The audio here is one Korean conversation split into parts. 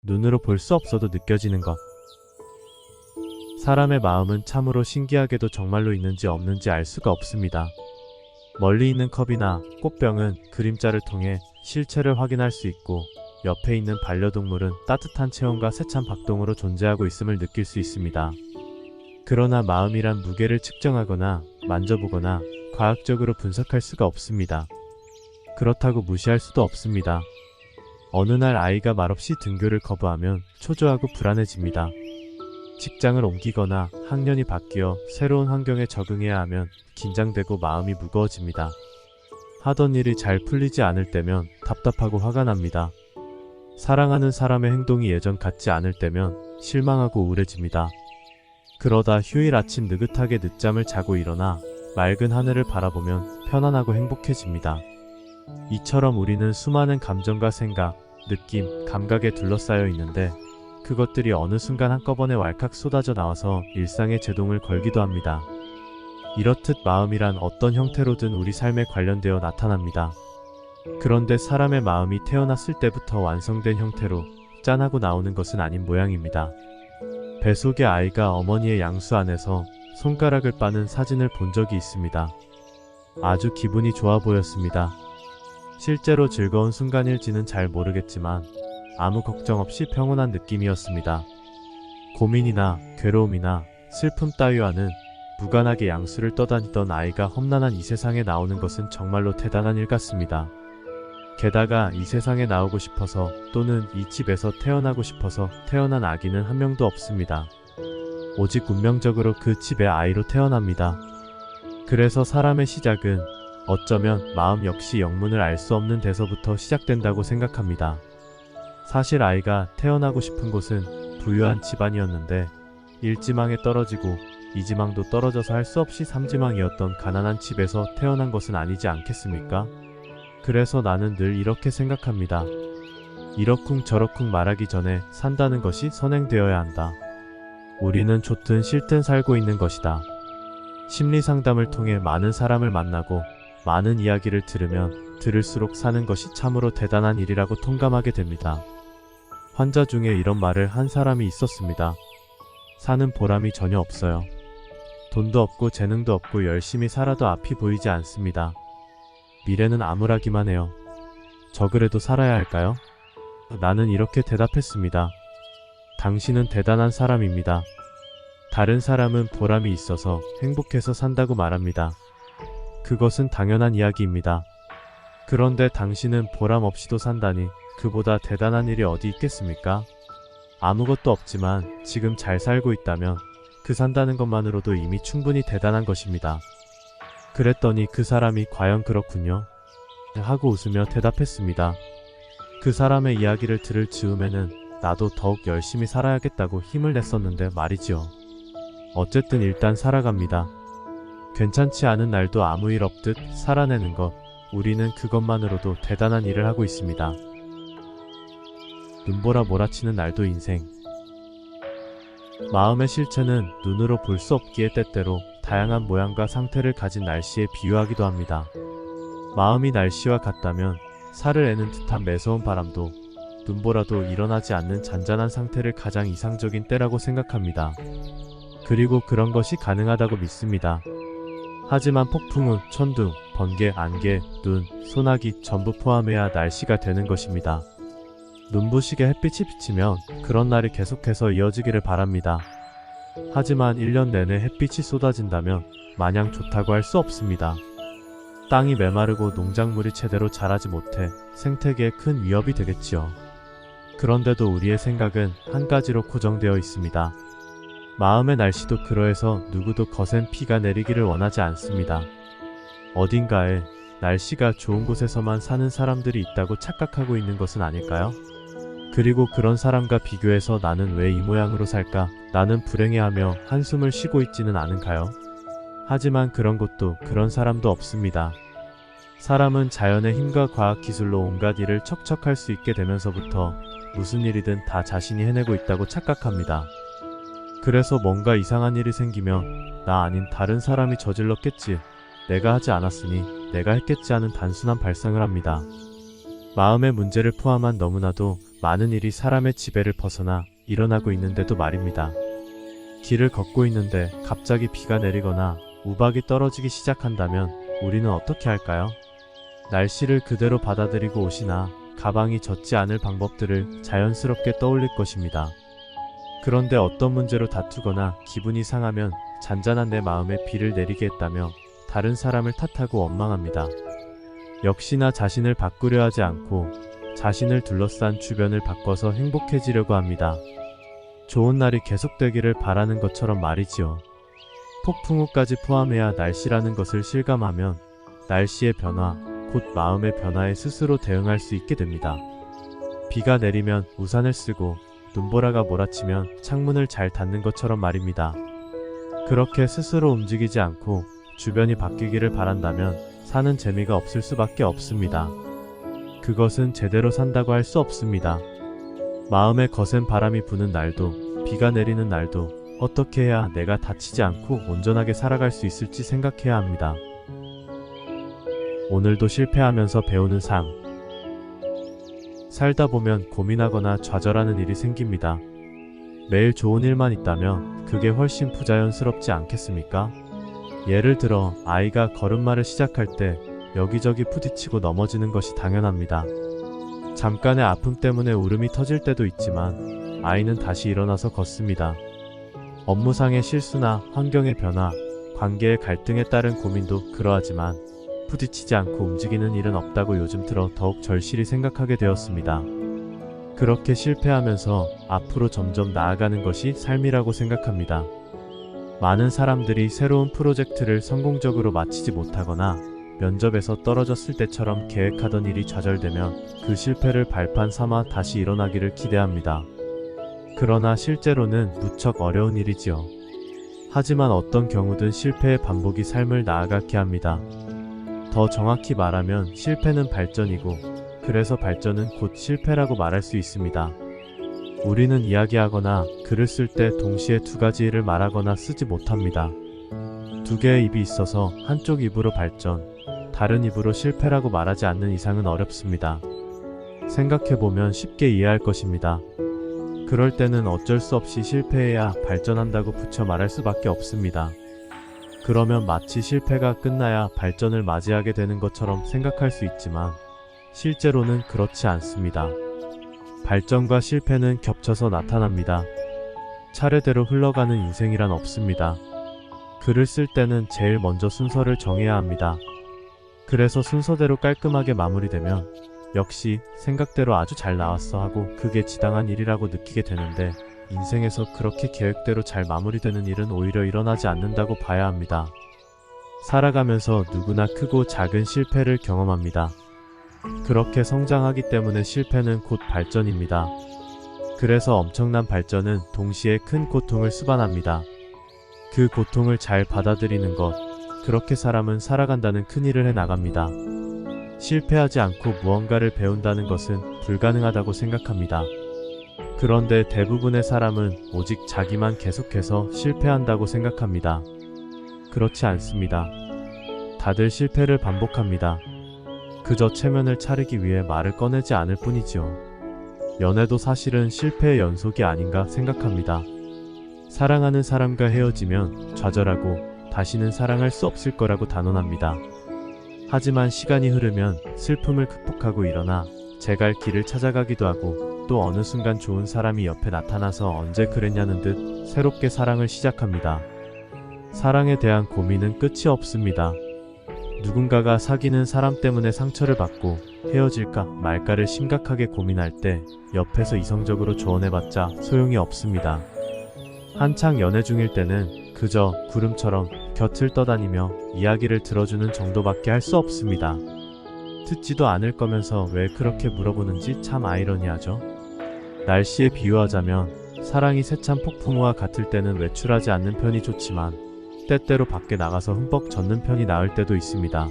눈으로 볼 수 없어도 느껴지는 것. 사람의 마음은 참으로 신기하게도 정말로 있는지 없는지 알 수가 없습니다. 멀리 있는 컵이나 꽃병은 그림자를 통해 실체를 확인할 수 있고, 옆에 있는 반려동물은 따뜻한 체온과 세찬 박동으로 존재하고 있음을 느낄 수 있습니다. 그러나 마음이란 무게를 측정하거나 만져보거나 과학적으로 분석할 수가 없습니다. 그렇다고 무시할 수도 없습니다. 어느 날 아이가 말없이 등교를 거부하면 초조하고 불안해집니다. 직장을 옮기거나 학년이 바뀌어 새로운 환경에 적응해야 하면 긴장되고 마음이 무거워집니다. 하던 일이 잘 풀리지 않을 때면 답답하고 화가 납니다. 사랑하는 사람의 행동이 예전 같지 않을 때면 실망하고 우울해집니다. 그러다 휴일 아침 느긋하게 늦잠을 자고 일어나 맑은 하늘을 바라보면 편안하고 행복해집니다. 이처럼 우리는 수많은 감정과 생각, 느낌, 감각에 둘러싸여 있는데, 그것들이 어느 순간 한꺼번에 왈칵 쏟아져 나와서 일상에 제동을 걸기도 합니다. 이렇듯 마음이란 어떤 형태로든 우리 삶에 관련되어 나타납니다. 그런데 사람의 마음이 태어났을 때부터 완성된 형태로 짠하고 나오는 것은 아닌 모양입니다. 뱃속의 아이가 어머니의 양수 안에서 손가락을 빠는 사진을 본 적이 있습니다. 아주 기분이 좋아 보였습니다. 실제로 즐거운 순간일지는 잘 모르겠지만 아무 걱정 없이 평온한 느낌이었습니다. 고민이나 괴로움이나 슬픔 따위와는 무관하게 양수를 떠다니던 아이가 험난한 이 세상에 나오는 것은 정말로 대단한 일 같습니다. 게다가 이 세상에 나오고 싶어서 또는 이 집에서 태어나고 싶어서 태어난 아기는 한 명도 없습니다. 오직 운명적으로 그 집의 아이로 태어납니다. 그래서 사람의 시작은 어쩌면 마음 역시 영문을 알 수 없는 데서부터 시작된다고 생각합니다. 사실 아이가 태어나고 싶은 곳은 부유한 집안이었는데, 1지망에 떨어지고 2지망도 떨어져서 할 수 없이 3지망이었던 가난한 집에서 태어난 것은 아니지 않겠습니까? 그래서 나는 늘 이렇게 생각합니다. 이러쿵 저러쿵 말하기 전에 산다는 것이 선행되어야 한다. 우리는 좋든 싫든 살고 있는 것이다. 심리상담을 통해 많은 사람을 만나고 많은 이야기를 들으면 들을수록 사는 것이 참으로 대단한 일이라고 통감하게 됩니다. 환자 중에 이런 말을 한 사람이 있었습니다. 사는 보람이 전혀 없어요. 돈도 없고 재능도 없고 열심히 살아도 앞이 보이지 않습니다. 미래는 암울하기만 해요. 저 그래도 살아야 할까요? 나는 이렇게 대답했습니다. 당신은 대단한 사람입니다. 다른 사람은 보람이 있어서 행복해서 산다고 말합니다. 그것은 당연한 이야기입니다. 그런데 당신은 보람 없이도 산다니 그보다 대단한 일이 어디 있겠습니까? 아무것도 없지만 지금 잘 살고 있다면 그 산다는 것만으로도 이미 충분히 대단한 것입니다. 그랬더니 그 사람이 과연 그렇군요? 하고 웃으며 대답했습니다. 그 사람의 이야기를 들을 즈음에는 나도 더욱 열심히 살아야겠다고 힘을 냈었는데 말이지요. 어쨌든 일단 살아갑니다. 괜찮지 않은 날도 아무 일 없듯 살아내는 것, 우리는 그것만으로도 대단한 일을 하고 있습니다. 눈보라 몰아치는 날도 인생. 마음의 실체는 눈으로 볼 수 없기에 때때로 다양한 모양과 상태를 가진 날씨에 비유하기도 합니다. 마음이 날씨와 같다면 살을 애는 듯한 매서운 바람도, 눈보라도 일어나지 않는 잔잔한 상태를 가장 이상적인 때라고 생각합니다. 그리고 그런 것이 가능하다고 믿습니다. 하지만 폭풍우, 천둥, 번개, 안개, 눈, 소나기 전부 포함해야 날씨가 되는 것입니다. 눈부시게 햇빛이 비치면 그런 날이 계속해서 이어지기를 바랍니다. 하지만 1년 내내 햇빛이 쏟아진다면 마냥 좋다고 할 수 없습니다. 땅이 메마르고 농작물이 제대로 자라지 못해 생태계에 큰 위협이 되겠지요. 그런데도 우리의 생각은 한 가지로 고정되어 있습니다. 마음의 날씨도 그러해서 누구도 거센 비가 내리기를 원하지 않습니다. 어딘가에 날씨가 좋은 곳에서만 사는 사람들이 있다고 착각하고 있는 것은 아닐까요? 그리고 그런 사람과 비교해서 나는 왜 이 모양으로 살까? 나는 불행해하며 한숨을 쉬고 있지는 않은가요? 하지만 그런 곳도 그런 사람도 없습니다. 사람은 자연의 힘과 과학기술로 온갖 일을 척척할 수 있게 되면서부터 무슨 일이든 다 자신이 해내고 있다고 착각합니다. 그래서 뭔가 이상한 일이 생기면 나 아닌 다른 사람이 저질렀겠지, 내가 하지 않았으니 내가 했겠지 하는 단순한 발상을 합니다. 마음의 문제를 포함한 너무나도 많은 일이 사람의 지배를 벗어나 일어나고 있는데도 말입니다. 길을 걷고 있는데 갑자기 비가 내리거나 우박이 떨어지기 시작한다면 우리는 어떻게 할까요? 날씨를 그대로 받아들이고 옷이나 가방이 젖지 않을 방법들을 자연스럽게 떠올릴 것입니다. 그런데 어떤 문제로 다투거나 기분이 상하면 잔잔한 내 마음에 비를 내리게 했다며 다른 사람을 탓하고 원망합니다. 역시나 자신을 바꾸려 하지 않고 자신을 둘러싼 주변을 바꿔서 행복해지려고 합니다. 좋은 날이 계속되기를 바라는 것처럼 말이지요. 폭풍 후까지 포함해야 날씨라는 것을 실감하면 날씨의 변화, 곧 마음의 변화에 스스로 대응할 수 있게 됩니다. 비가 내리면 우산을 쓰고 눈보라가 몰아치면 창문을 잘 닫는 것처럼 말입니다. 그렇게 스스로 움직이지 않고 주변이 바뀌기를 바란다면 사는 재미가 없을 수밖에 없습니다. 그것은 제대로 산다고 할 수 없습니다. 마음에 거센 바람이 부는 날도 비가 내리는 날도 어떻게 해야 내가 다치지 않고 온전하게 살아갈 수 있을지 생각해야 합니다. 오늘도 실패하면서 배우는 삶. 살다 보면 고민하거나 좌절하는 일이 생깁니다. 매일 좋은 일만 있다면 그게 훨씬 부자연스럽지 않겠습니까? 예를 들어 아이가 걸음마를 시작할 때 여기저기 부딪히고 넘어지는 것이 당연합니다. 잠깐의 아픔 때문에 울음이 터질 때도 있지만 아이는 다시 일어나서 걷습니다. 업무상의 실수나 환경의 변화, 관계의 갈등에 따른 고민도 그러하지만 부딪히지 않고 움직이는 일은 없다고 요즘 들어 더욱 절실히 생각하게 되었습니다. 그렇게 실패하면서 앞으로 점점 나아가는 것이 삶이라고 생각합니다. 많은 사람들이 새로운 프로젝트를 성공적으로 마치지 못하거나 면접에서 떨어졌을 때처럼 계획하던 일이 좌절되면 그 실패를 발판 삼아 다시 일어나기를 기대합니다. 그러나 실제로는 무척 어려운 일이지요. 하지만 어떤 경우든 실패의 반복이 삶을 나아가게 합니다. 더 정확히 말하면 실패는 발전이고 그래서 발전은 곧 실패라고 말할 수 있습니다. 우리는 이야기하거나 글을 쓸 때 동시에 두 가지 일을 말하거나 쓰지 못합니다. 두 개의 입이 있어서 한쪽 입으로 발전, 다른 입으로 실패라고 말하지 않는 이상은 어렵습니다. 생각해보면 쉽게 이해할 것입니다. 그럴 때는 어쩔 수 없이 실패해야 발전한다고 붙여 말할 수밖에 없습니다. 그러면 마치 실패가 끝나야 발전을 맞이하게 되는 것처럼 생각할 수 있지만 실제로는 그렇지 않습니다. 발전과 실패는 겹쳐서 나타납니다. 차례대로 흘러가는 인생이란 없습니다. 글을 쓸 때는 제일 먼저 순서를 정해야 합니다. 그래서 순서대로 깔끔하게 마무리되면 역시 생각대로 아주 잘 나왔어 하고 그게 지당한 일이라고 느끼게 되는데 인생에서 그렇게 계획대로 잘 마무리되는 일은 오히려 일어나지 않는다고 봐야 합니다. 살아가면서 누구나 크고 작은 실패를 경험합니다. 그렇게 성장하기 때문에 실패는 곧 발전입니다. 그래서 엄청난 발전은 동시에 큰 고통을 수반합니다. 그 고통을 잘 받아들이는 것, 그렇게 사람은 살아간다는 큰 일을 해나갑니다. 실패하지 않고 무언가를 배운다는 것은 불가능하다고 생각합니다. 그런데 대부분의 사람은 오직 자기만 계속해서 실패한다고 생각합니다. 그렇지 않습니다. 다들 실패를 반복합니다. 그저 체면을 차리기 위해 말을 꺼내지 않을 뿐이지요. 연애도 사실은 실패의 연속이 아닌가 생각합니다. 사랑하는 사람과 헤어지면 좌절하고 다시는 사랑할 수 없을 거라고 단언합니다. 하지만 시간이 흐르면 슬픔을 극복하고 일어나 제 갈 길을 찾아가기도 하고 또 어느 순간 좋은 사람이 옆에 나타나서 언제 그랬냐는 듯 새롭게 사랑을 시작합니다. 사랑에 대한 고민은 끝이 없습니다. 누군가가 사귀는 사람 때문에 상처를 받고 헤어질까 말까를 심각하게 고민할 때 옆에서 이성적으로 조언해봤자 소용이 없습니다. 한창 연애 중일 때는 그저 구름처럼 곁을 떠다니며 이야기를 들어주는 정도밖에 할 수 없습니다. 듣지도 않을 거면서 왜 그렇게 물어보는지 참 아이러니하죠. 날씨에 비유하자면 사랑이 세찬 폭풍우와 같을 때는 외출하지 않는 편이 좋지만 때때로 밖에 나가서 흠뻑 젖는 편이 나을 때도 있습니다.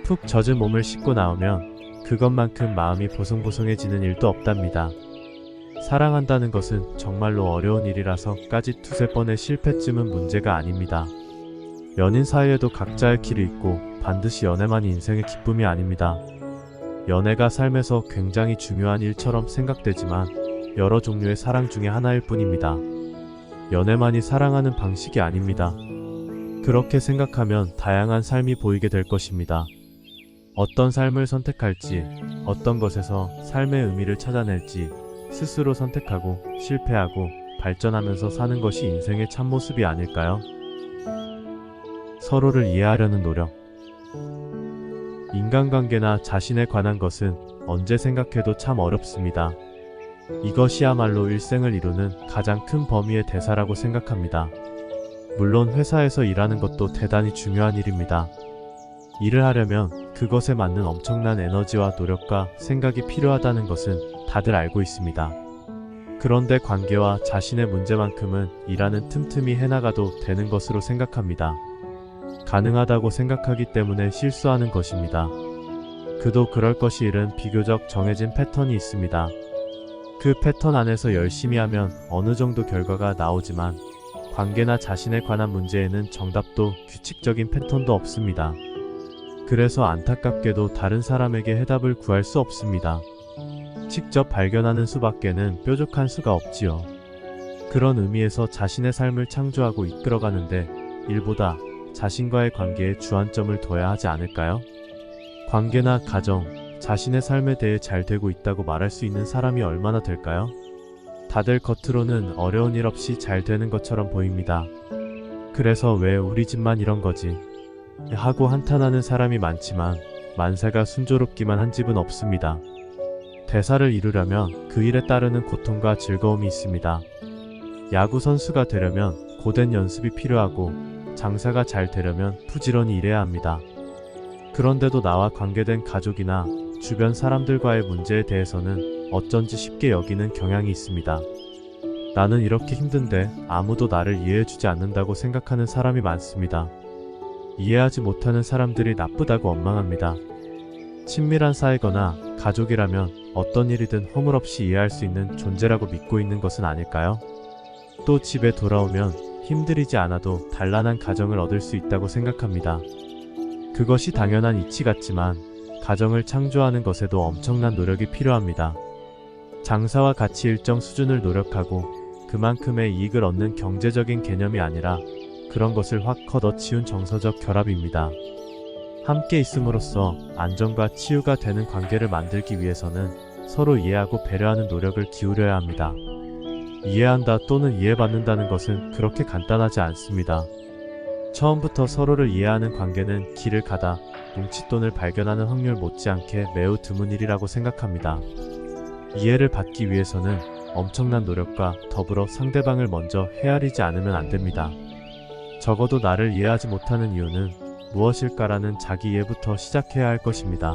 푹 젖은 몸을 씻고 나오면 그것만큼 마음이 보송보송해지는 일도 없답니다. 사랑한다는 것은 정말로 어려운 일이라서까지 두세 번의 실패쯤은 문제가 아닙니다. 연인 사이에도 각자의 길이 있고 반드시 연애만이 인생의 기쁨이 아닙니다. 연애가 삶에서 굉장히 중요한 일처럼 생각되지만 여러 종류의 사랑 중에 하나일 뿐입니다. 연애만이 사랑하는 방식이 아닙니다. 그렇게 생각하면 다양한 삶이 보이게 될 것입니다. 어떤 삶을 선택할지, 어떤 것에서 삶의 의미를 찾아낼지 스스로 선택하고 실패하고 발전하면서 사는 것이 인생의 참모습이 아닐까요? 서로를 이해하려는 노력. 인간관계나 자신에 관한 것은 언제 생각해도 참 어렵습니다. 이것이야말로 일생을 이루는 가장 큰 범위의 대사라고 생각합니다. 물론 회사에서 일하는 것도 대단히 중요한 일입니다. 일을 하려면 그것에 맞는 엄청난 에너지와 노력과 생각이 필요하다는 것은 다들 알고 있습니다. 그런데 관계와 자신의 문제만큼은 일하는 틈틈이 해나가도 되는 것으로 생각합니다. 가능하다고 생각하기 때문에 실수하는 것입니다. 그도 그럴 것이 일은 비교적 정해진 패턴이 있습니다. 그 패턴 안에서 열심히 하면 어느 정도 결과가 나오지만 관계나 자신에 관한 문제에는 정답도 규칙적인 패턴도 없습니다. 그래서 안타깝게도 다른 사람에게 해답을 구할 수 없습니다. 직접 발견하는 수밖에는 뾰족한 수가 없지요. 그런 의미에서 자신의 삶을 창조하고 이끌어가는데 일보다 자신과의 관계에 주안점을 둬야 하지 않을까요? 관계나 가정, 자신의 삶에 대해 잘 되고 있다고 말할 수 있는 사람이 얼마나 될까요? 다들 겉으로는 어려운 일 없이 잘 되는 것처럼 보입니다. 그래서 왜 우리 집만 이런 거지? 하고 한탄하는 사람이 많지만 만사가 순조롭기만 한 집은 없습니다. 대사를 이루려면 그 일에 따르는 고통과 즐거움이 있습니다. 야구 선수가 되려면 고된 연습이 필요하고 장사가 잘 되려면 부지런히 일해야 합니다. 그런데도 나와 관계된 가족이나 주변 사람들과의 문제에 대해서는 어쩐지 쉽게 여기는 경향이 있습니다. 나는 이렇게 힘든데 아무도 나를 이해해주지 않는다고 생각하는 사람이 많습니다. 이해하지 못하는 사람들이 나쁘다고 원망합니다. 친밀한 사이거나 가족이라면 어떤 일이든 허물없이 이해할 수 있는 존재라고 믿고 있는 것은 아닐까요? 또 집에 돌아오면 힘들이지 않아도 단란한 가정을 얻을 수 있다고 생각합니다. 그것이 당연한 이치 같지만 가정을 창조하는 것에도 엄청난 노력이 필요합니다. 장사와 같이 일정 수준을 노력하고 그만큼의 이익을 얻는 경제적인 개념이 아니라 그런 것을 확 걷어치운 정서적 결합입니다. 함께 있음으로써 안정과 치유가 되는 관계를 만들기 위해서는 서로 이해하고 배려하는 노력을 기울여야 합니다. 이해한다 또는 이해받는다는 것은 그렇게 간단하지 않습니다. 처음부터 서로를 이해하는 관계는 길을 가다 뭉칫돈을 발견하는 확률 못지않게 매우 드문 일이라고 생각합니다. 이해를 받기 위해서는 엄청난 노력과 더불어 상대방을 먼저 헤아리지 않으면 안 됩니다. 적어도 나를 이해하지 못하는 이유는 무엇일까라는 자기 이해부터 시작해야 할 것입니다.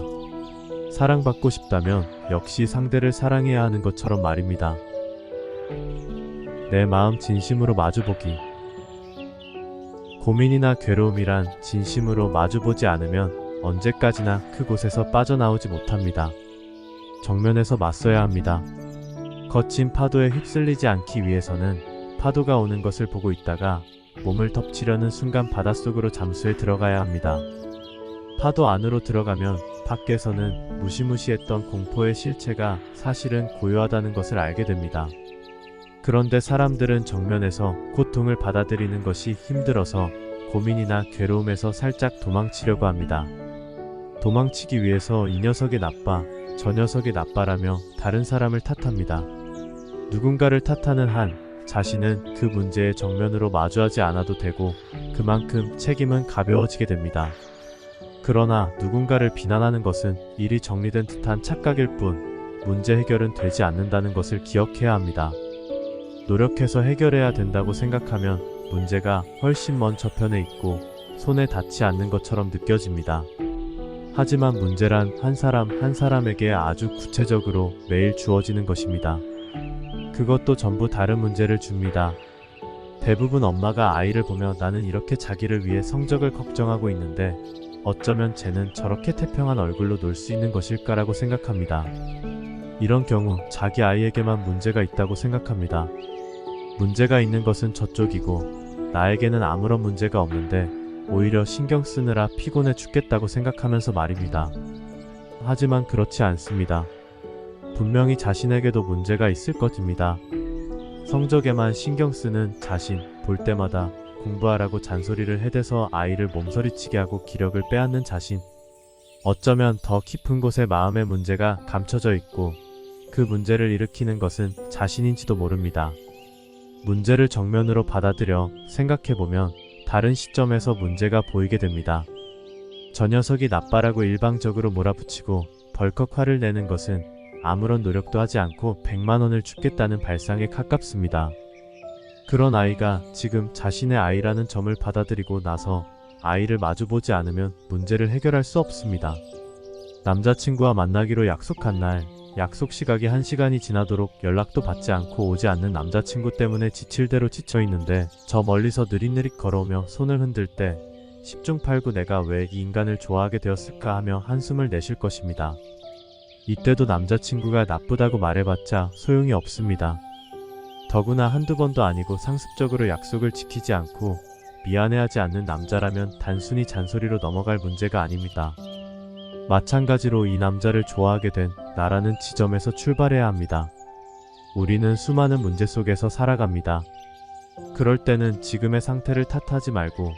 사랑받고 싶다면 역시 상대를 사랑해야 하는 것처럼 말입니다. 내 마음 진심으로 마주보기. 고민이나 괴로움이란 진심으로 마주보지 않으면 언제까지나 그곳에서 빠져나오지 못합니다. 정면에서 맞서야 합니다. 거친 파도에 휩쓸리지 않기 위해서는 파도가 오는 것을 보고 있다가 몸을 덮치려는 순간 바닷속으로 잠수해 들어가야 합니다. 파도 안으로 들어가면 밖에서는 무시무시했던 공포의 실체가 사실은 고요하다는 것을 알게 됩니다. 그런데 사람들은 정면에서 고통을 받아들이는 것이 힘들어서 고민이나 괴로움에서 살짝 도망치려고 합니다. 도망치기 위해서 이 녀석이 나빠, 저 녀석이 나빠라며 다른 사람을 탓합니다. 누군가를 탓하는 한 자신은 그 문제에 정면으로 마주하지 않아도 되고 그만큼 책임은 가벼워지게 됩니다. 그러나 누군가를 비난하는 것은 일이 정리된 듯한 착각일 뿐 문제 해결은 되지 않는다는 것을 기억해야 합니다. 노력해서 해결해야 된다고 생각하면 문제가 훨씬 먼 저편에 있고 손에 닿지 않는 것처럼 느껴집니다. 하지만 문제란 한 사람 한 사람에게 아주 구체적으로 매일 주어지는 것입니다. 그것도 전부 다른 문제를 줍니다. 대부분 엄마가 아이를 보며 나는 이렇게 자기를 위해 성적을 걱정하고 있는데 어쩌면 쟤는 저렇게 태평한 얼굴로 놀 수 있는 것일까라고 생각합니다. 이런 경우 자기 아이에게만 문제가 있다고 생각합니다. 문제가 있는 것은 저쪽이고 나에게는 아무런 문제가 없는데 오히려 신경 쓰느라 피곤해 죽겠다고 생각하면서 말입니다. 하지만 그렇지 않습니다. 분명히 자신에게도 문제가 있을 것입니다. 성적에만 신경 쓰는 자신, 볼 때마다 공부하라고 잔소리를 해대서 아이를 몸서리치게 하고 기력을 빼앗는 자신. 어쩌면 더 깊은 곳에 마음의 문제가 감춰져 있고 그 문제를 일으키는 것은 자신인지도 모릅니다. 문제를 정면으로 받아들여 생각해보면 다른 시점에서 문제가 보이게 됩니다. 저 녀석이 나빠라고 일방적으로 몰아붙이고 벌컥 화를 내는 것은 아무런 노력도 하지 않고 100만 원을 줍겠다는 발상에 가깝습니다. 그런 아이가 지금 자신의 아이라는 점을 받아들이고 나서 아이를 마주보지 않으면 문제를 해결할 수 없습니다. 남자친구와 만나기로 약속한 날, 약속 시각이 1시간이 지나도록 연락도 받지 않고 오지 않는 남자친구 때문에 지칠 대로 지쳐있는데 저 멀리서 느릿느릿 걸어오며 손을 흔들 때 10중 8구 내가 왜 이 인간을 좋아하게 되었을까 하며 한숨을 내쉴 것입니다. 이때도 남자친구가 나쁘다고 말해봤자 소용이 없습니다. 더구나 한두 번도 아니고 상습적으로 약속을 지키지 않고 미안해하지 않는 남자라면 단순히 잔소리로 넘어갈 문제가 아닙니다. 마찬가지로 이 남자를 좋아하게 된 나라는 지점에서 출발해야 합니다. 우리는 수많은 문제 속에서 살아갑니다. 그럴 때는 지금의 상태를 탓하지 말고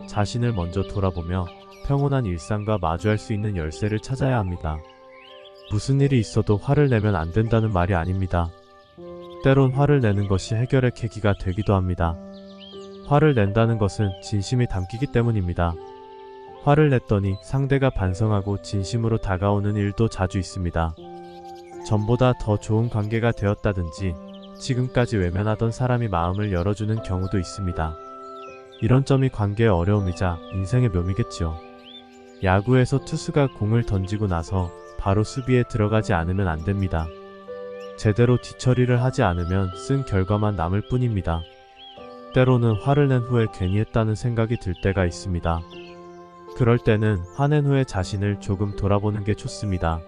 자신을 먼저 돌아보며 평온한 일상과 마주할 수 있는 열쇠를 찾아야 합니다. 무슨 일이 있어도 화를 내면 안 된다는 말이 아닙니다. 때론 화를 내는 것이 해결의 계기가 되기도 합니다. 화를 낸다는 것은 진심이 담기기 때문입니다. 화를 냈더니 상대가 반성하고 진심으로 다가오는 일도 자주 있습니다. 전보다 더 좋은 관계가 되었다든지 지금까지 외면하던 사람이 마음을 열어주는 경우도 있습니다. 이런 점이 관계의 어려움이자 인생의 묘미겠지요. 야구에서 투수가 공을 던지고 나서 바로 수비에 들어가지 않으면 안 됩니다. 제대로 뒤처리를 하지 않으면 쓴 결과만 남을 뿐입니다. 때로는 화를 낸 후에 괜히 했다는 생각이 들 때가 있습니다. 그럴 때는 화낸 후에 자신을 조금 돌아보는 게 좋습니다.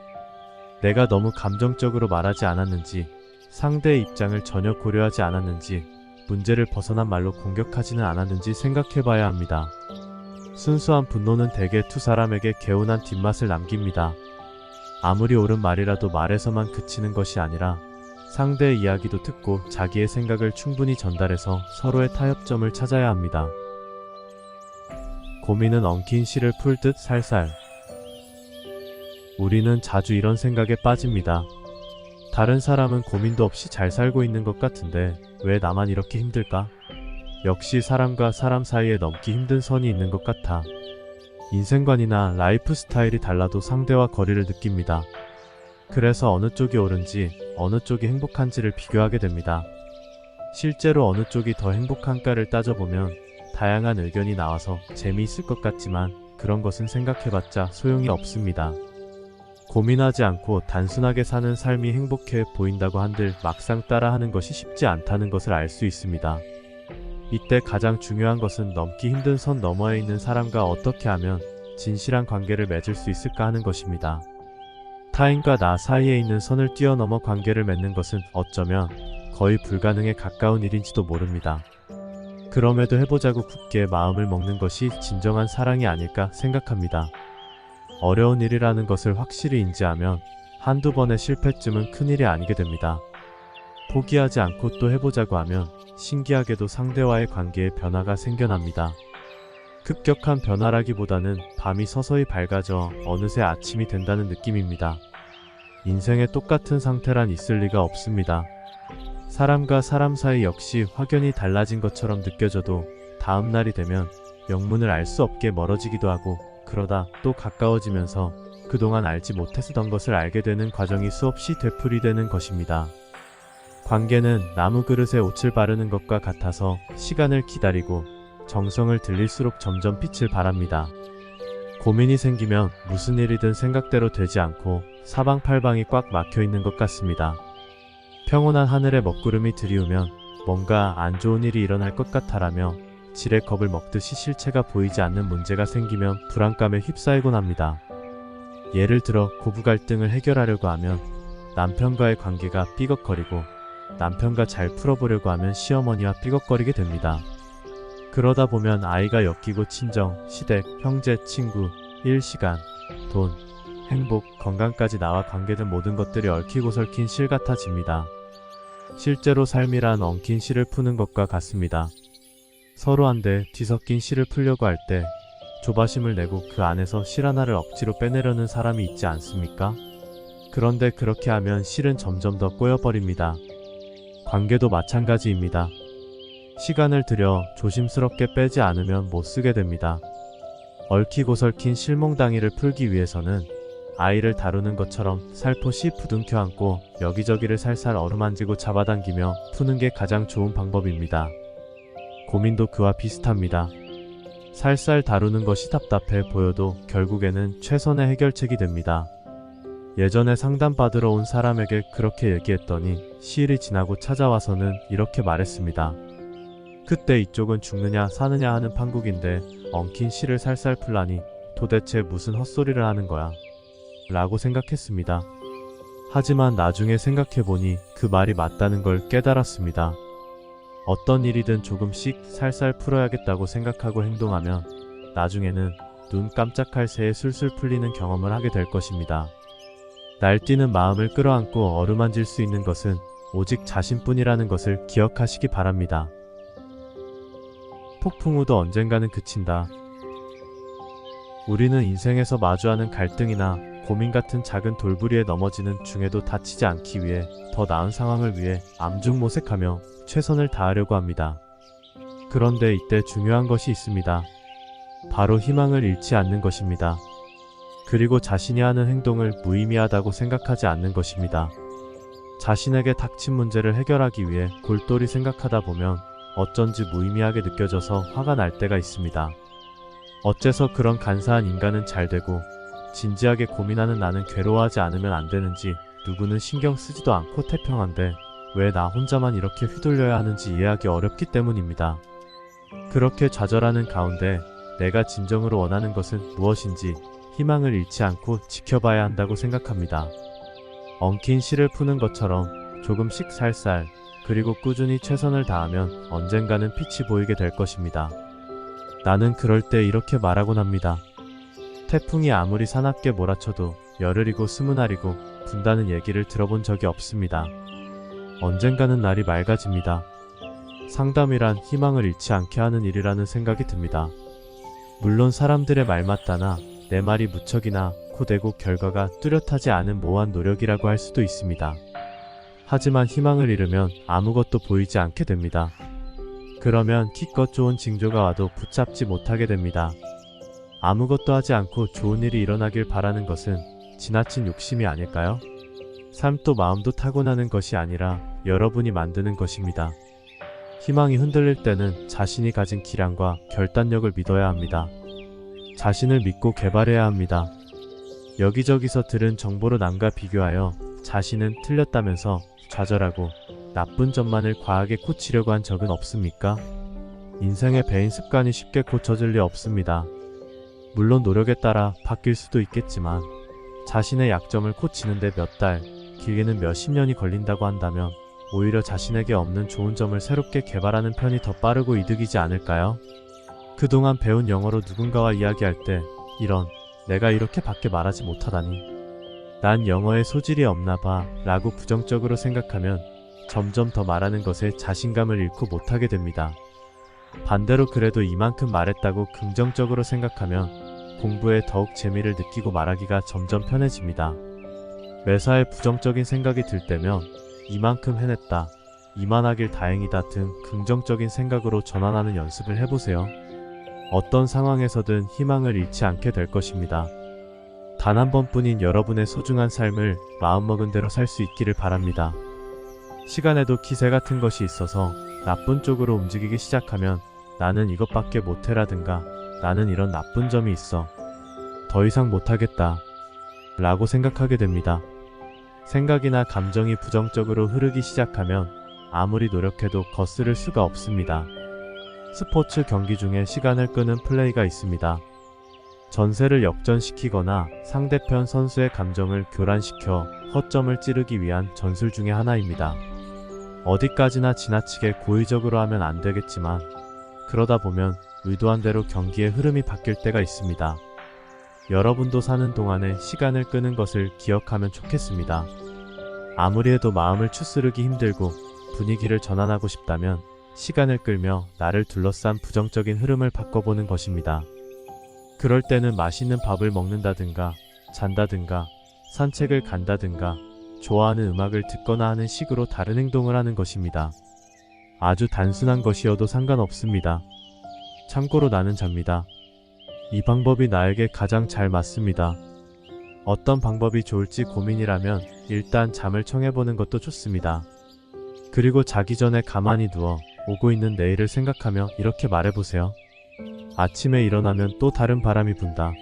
내가 너무 감정적으로 말하지 않았는지, 상대의 입장을 전혀 고려하지 않았는지, 문제를 벗어난 말로 공격하지는 않았는지 생각해봐야 합니다. 순수한 분노는 대개 두 사람에게 개운한 뒷맛을 남깁니다. 아무리 옳은 말이라도 말에서만 그치는 것이 아니라 상대의 이야기도 듣고 자기의 생각을 충분히 전달해서 서로의 타협점을 찾아야 합니다. 고민은 엉킨 실을 풀듯 살살. 우리는 자주 이런 생각에 빠집니다. 다른 사람은 고민도 없이 잘 살고 있는 것 같은데 왜 나만 이렇게 힘들까? 역시 사람과 사람 사이에 넘기 힘든 선이 있는 것 같아. 인생관이나 라이프 스타일이 달라도 상대와 거리를 느낍니다. 그래서 어느 쪽이 옳은지, 어느 쪽이 행복한지를 비교하게 됩니다. 실제로 어느 쪽이 더 행복한가를 따져보면 다양한 의견이 나와서 재미있을 것 같지만 그런 것은 생각해봤자 소용이 없습니다. 고민하지 않고 단순하게 사는 삶이 행복해 보인다고 한들 막상 따라하는 것이 쉽지 않다는 것을 알 수 있습니다. 이때 가장 중요한 것은 넘기 힘든 선 너머에 있는 사람과 어떻게 하면 진실한 관계를 맺을 수 있을까 하는 것입니다. 타인과 나 사이에 있는 선을 뛰어넘어 관계를 맺는 것은 어쩌면 거의 불가능에 가까운 일인지도 모릅니다. 그럼에도 해보자고 굳게 마음을 먹는 것이 진정한 사랑이 아닐까 생각합니다. 어려운 일이라는 것을 확실히 인지하면 한두 번의 실패쯤은 큰일이 아니게 됩니다. 포기하지 않고 또 해보자고 하면 신기하게도 상대와의 관계에 변화가 생겨납니다. 급격한 변화라기보다는 밤이 서서히 밝아져 어느새 아침이 된다는 느낌입니다. 인생에 똑같은 상태란 있을 리가 없습니다. 사람과 사람 사이 역시 확연히 달라진 것처럼 느껴져도 다음 날이 되면 영문을 알 수 없게 멀어지기도 하고 그러다 또 가까워지면서 그동안 알지 못했던 것을 알게 되는 과정이 수없이 되풀이되는 것입니다. 관계는 나무 그릇에 옷을 바르는 것과 같아서 시간을 기다리고 정성을 들일수록 점점 빛을 발합니다. 고민이 생기면 무슨 일이든 생각대로 되지 않고 사방팔방이 꽉 막혀있는 것 같습니다. 평온한 하늘에 먹구름이 들이우면 뭔가 안 좋은 일이 일어날 것 같아라며 지레 겁을 먹듯이 실체가 보이지 않는 문제가 생기면 불안감에 휩싸이곤 합니다. 예를 들어 고부 갈등을 해결하려고 하면 남편과의 관계가 삐걱거리고 남편과 잘 풀어보려고 하면 시어머니와 삐걱거리게 됩니다. 그러다 보면 아이가 엮이고 친정, 시댁, 형제, 친구, 일, 시간, 돈, 행복, 건강까지 나와 관계된 모든 것들이 얽히고 설킨 실 같아집니다. 실제로 삶이란 엉킨 실을 푸는 것과 같습니다. 서로 한데 뒤섞인 실을 풀려고 할 때 조바심을 내고 그 안에서 실 하나를 억지로 빼내려는 사람이 있지 않습니까? 그런데 그렇게 하면 실은 점점 더 꼬여버립니다. 관계도 마찬가지입니다. 시간을 들여 조심스럽게 빼지 않으면 못 쓰게 됩니다. 얽히고 설킨 실몽당이를 풀기 위해서는 아이를 다루는 것처럼 살포시 부둥켜 안고 여기저기를 살살 어루만지고 잡아당기며 푸는 게 가장 좋은 방법입니다. 고민도 그와 비슷합니다. 살살 다루는 것이 답답해 보여도 결국에는 최선의 해결책이 됩니다. 예전에 상담받으러 온 사람에게 그렇게 얘기했더니 시일이 지나고 찾아와서는 이렇게 말했습니다. 그때 이쪽은 죽느냐 사느냐 하는 판국인데 엉킨 실을 살살 풀라니 도대체 무슨 헛소리를 하는 거야 라고 생각했습니다. 하지만 나중에 생각해보니 그 말이 맞다는 걸 깨달았습니다. 어떤 일이든 조금씩 살살 풀어야겠다고 생각하고 행동하면 나중에는 눈 깜짝할 새에 술술 풀리는 경험을 하게 될 것입니다. 날뛰는 마음을 끌어안고 어루만질 수 있는 것은 오직 자신뿐이라는 것을 기억하시기 바랍니다. 폭풍 후도 언젠가는 그친다. 우리는 인생에서 마주하는 갈등이나 고민 같은 작은 돌부리에 넘어지는 중에도 다치지 않기 위해 더 나은 상황을 위해 암중모색하며 최선을 다하려고 합니다. 그런데 이때 중요한 것이 있습니다. 바로 희망을 잃지 않는 것입니다. 그리고 자신이 하는 행동을 무의미하다고 생각하지 않는 것입니다. 자신에게 닥친 문제를 해결하기 위해 골똘히 생각하다 보면 어쩐지 무의미하게 느껴져서 화가 날 때가 있습니다. 어째서 그런 간사한 인간은 잘 되고 진지하게 고민하는 나는 괴로워하지 않으면 안 되는지 누구는 신경 쓰지도 않고 태평한데 왜 나 혼자만 이렇게 휘둘려야 하는지 이해하기 어렵기 때문입니다. 그렇게 좌절하는 가운데 내가 진정으로 원하는 것은 무엇인지 희망을 잃지 않고 지켜봐야 한다고 생각합니다. 엉킨 실을 푸는 것처럼 조금씩 살살 그리고 꾸준히 최선을 다하면 언젠가는 빛이 보이게 될 것입니다. 나는 그럴 때 이렇게 말하곤 합니다. 태풍이 아무리 사납게 몰아쳐도 열흘이고 스무날이고 분다는 얘기를 들어본 적이 없습니다. 언젠가는 날이 맑아집니다. 상담이란 희망을 잃지 않게 하는 일이라는 생각이 듭니다. 물론 사람들의 말 맞다나 내 말이 무척이나 고되고 결과가 뚜렷하지 않은 모호한 노력이라고 할 수도 있습니다. 하지만 희망을 잃으면 아무것도 보이지 않게 됩니다. 그러면 기껏 좋은 징조가 와도 붙잡지 못하게 됩니다. 아무것도 하지 않고 좋은 일이 일어나길 바라는 것은 지나친 욕심이 아닐까요? 삶도 마음도 타고나는 것이 아니라 여러분이 만드는 것입니다. 희망이 흔들릴 때는 자신이 가진 기량과 결단력을 믿어야 합니다. 자신을 믿고 개발해야 합니다. 여기저기서 들은 정보로 남과 비교하여 자신은 틀렸다면서 좌절하고 나쁜 점만을 과하게 고치려고 한 적은 없습니까? 인생의 배인 습관이 쉽게 고쳐질 리 없습니다. 물론 노력에 따라 바뀔 수도 있겠지만 자신의 약점을 고치는데 몇 달, 길게는 몇십 년이 걸린다고 한다면 오히려 자신에게 없는 좋은 점을 새롭게 개발하는 편이 더 빠르고 이득이지 않을까요? 그동안 배운 영어로 누군가와 이야기할 때 이런 내가 이렇게 밖에 말하지 못하다니 난 영어에 소질이 없나 봐 라고 부정적으로 생각하면 점점 더 말하는 것에 자신감을 잃고 못하게 됩니다. 반대로 그래도 이만큼 말했다고 긍정적으로 생각하면 공부에 더욱 재미를 느끼고 말하기가 점점 편해집니다. 매사에 부정적인 생각이 들 때면 이만큼 해냈다, 이만하길 다행이다 등 긍정적인 생각으로 전환하는 연습을 해보세요. 어떤 상황에서든 희망을 잃지 않게 될 것입니다. 단 한 번뿐인 여러분의 소중한 삶을 마음먹은 대로 살 수 있기를 바랍니다. 시간에도 기세 같은 것이 있어서 나쁜 쪽으로 움직이기 시작하면 나는 이것밖에 못해라든가 나는 이런 나쁜 점이 있어 더 이상 못하겠다 라고 생각하게 됩니다. 생각이나 감정이 부정적으로 흐르기 시작하면 아무리 노력해도 거스를 수가 없습니다. 스포츠 경기 중에 시간을 끄는 플레이가 있습니다. 전세를 역전시키거나 상대편 선수의 감정을 교란시켜 허점을 찌르기 위한 전술 중의 하나입니다. 어디까지나 지나치게 고의적으로 하면 안 되겠지만 그러다 보면 의도한 대로 경기의 흐름이 바뀔 때가 있습니다. 여러분도 사는 동안에 시간을 끄는 것을 기억하면 좋겠습니다. 아무리 해도 마음을 추스르기 힘들고 분위기를 전환하고 싶다면 시간을 끌며 나를 둘러싼 부정적인 흐름을 바꿔보는 것입니다. 그럴 때는 맛있는 밥을 먹는다든가, 잔다든가, 산책을 간다든가, 좋아하는 음악을 듣거나 하는 식으로 다른 행동을 하는 것입니다. 아주 단순한 것이어도 상관없습니다. 참고로 나는 잡니다. 이 방법이 나에게 가장 잘 맞습니다. 어떤 방법이 좋을지 고민이라면 일단 잠을 청해보는 것도 좋습니다. 그리고 자기 전에 가만히 누워 오고 있는 내일을 생각하며 이렇게 말해보세요. 아침에 일어나면 또 다른 바람이 분다.